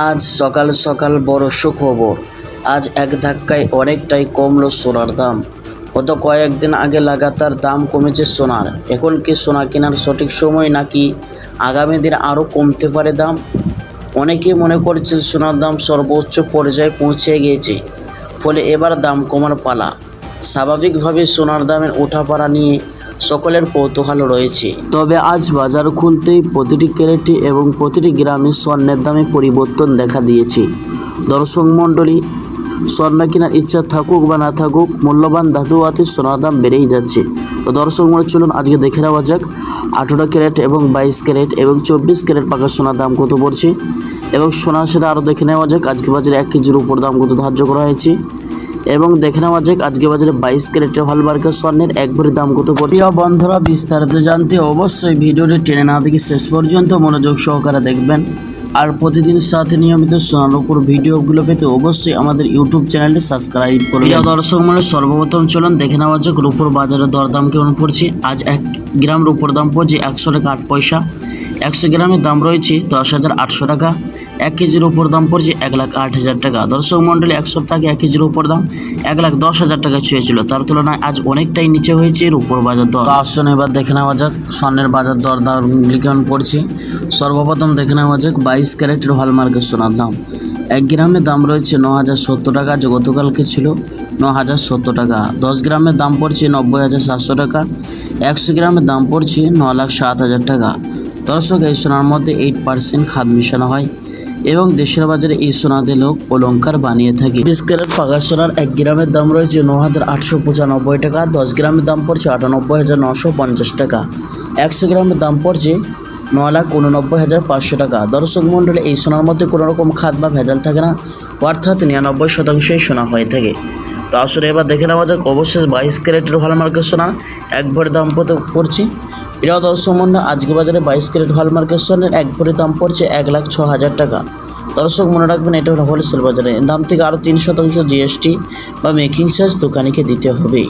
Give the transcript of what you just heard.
আজ সকাল সকাল বড় সুখবর। আজ এক ধাক্কায় অনেকটাই কমলো সোনার দাম। গত কয়েকদিন আগে লাগাতার দাম কমেছে সোনার। এখন কি সোনা কেনার সঠিক সময়, নাকি আগামী দিন আরও কমতে পারে দাম? অনেকেই মনে করছেন সোনার দাম সর্বোচ্চ পর্যায়ে পৌঁছে গিয়েছে, ফলে এবার দাম কমার পালা। স্বাভাবিকভাবে সোনার দামের ওঠাপড়া নিয়ে সকলের কৌতূহল রয়েছে। তবে আজ বাজার খুলতেই প্রতিটি ক্যারেটে এবং প্রতিটি গ্রামে স্বর্ণের দামে পরিবর্তন দেখা দিয়েছে। দর্শক মণ্ডলী, স্বর্ণ কেনার ইচ্ছা থাকুক বা না থাকুক, মূল্যবান ধাতু হাতে সোনার দাম বেড়েই যাচ্ছে। তো দর্শক মণ্ডলী, চলুন আজকে দেখে নেওয়া যাক 18 ক্যারেট এবং 22 ক্যারেট এবং 24 ক্যারেট পাকা সোনার দাম কত পড়ছে, এবং সোনার সাথে আরও দেখে নেওয়া যাক আজকে বাজারে 1 কেজির উপর দাম কত ধার্য করা হয়েছে, এবং দেখে নেওয়া যাক আজকে বাজারে 22 ক্যারেটের হলমার্কের স্বর্ণের এক ভরি দাম কত পড়ছে। প্রিয় বন্ধুরা, বিস্তারিত জানতে অবশ্যই ভিডিওটি টেনে না দেখে শেষ পর্যন্ত মনোযোগ সহকারে দেখবেন। আর প্রতিদিন সাথে নিয়মিত সোনার উপর ভিডিওগুলো পেতে অবশ্যই আমাদের ইউটিউব চ্যানেলটি সাবস্ক্রাইব করুন। প্রিয় দর্শক মণ্ডলী, সর্বপ্রথম চলুন দেখে নেওয়া যাক রূপোর বাজারে দরদাম কেমন পড়ছে। আজ 1 গ্রাম রূপোর দাম পড়ছে 100 টাকা 8 পয়সা। 100 গ্রামের দাম রয়েছে 10,800 টাকা। 1 কেজির উপর দাম পড়ছে 1,08,000 টাকা। দর্শক মণ্ডলী, এক সপ্তাহ আগে 1 কেজির উপর দাম 1,10,000 টাকা ছুঁয়েছিল। তার তুলনায় আজ অনেকটাই নিচে হয়েছে রূপোর বাজার দর। আসুন এবার দেখে নেওয়া যাক স্বর্ণের বাজার দর দামগুলি কেমন পড়ছে। সর্বপ্রথম দেখে নেওয়া যাক 22 ক্যারেটের হলমার্কের সোনার দাম। 1 গ্রামের দাম রয়েছে 9,070 টাকা, যে গতকালকে ছিল 9,070 টাকা। 10 গ্রামের দাম পড়ছে 90,700 টাকা। 100 গ্রামের দাম পড়ছে 9,07,000 টাকা। দর্শক, এই সোনার মধ্যে 8% খাদ মিশানো হয় এবং দেশের বাজারে এই সোনাতে লোক অলংকার বানিয়ে থাকে। 20 ক্যারেট পাকা সোনার 1 গ্রামের দাম রয়েছে 9,895 টাকা। 10 গ্রামের দাম পড়ছে 98,950 টাকা। 100 গ্রামের দাম পড়ছে 9,89,500 টাকা। দর্শক মণ্ডলী, এই সোনার মধ্যে কোনো রকম খাদ বা ভেজাল থাকে না, অর্থাৎ 99% সোনা হয়ে থাকে। তো আসলে এবার দেখে নেওয়া যাক অবশ্যই 22 ক্যারেটের হলমার্কের সোনা এক ভরি দাম কত পড়ছে। প্রিয় দর্শক মণ্ডলী, আজকে বাজারে 22 ক্যারেট হলমার্কের সোনার এক ভরি দাম পড়ছে 1,06,000 টাকা। দর্শক মনে রাখবেন, এটা হলো হোলসেল বাজারে। দাম থেকে আরও 3% জিএসটি বা মেকিং চার্জ দোকানিকে দিতে হবে।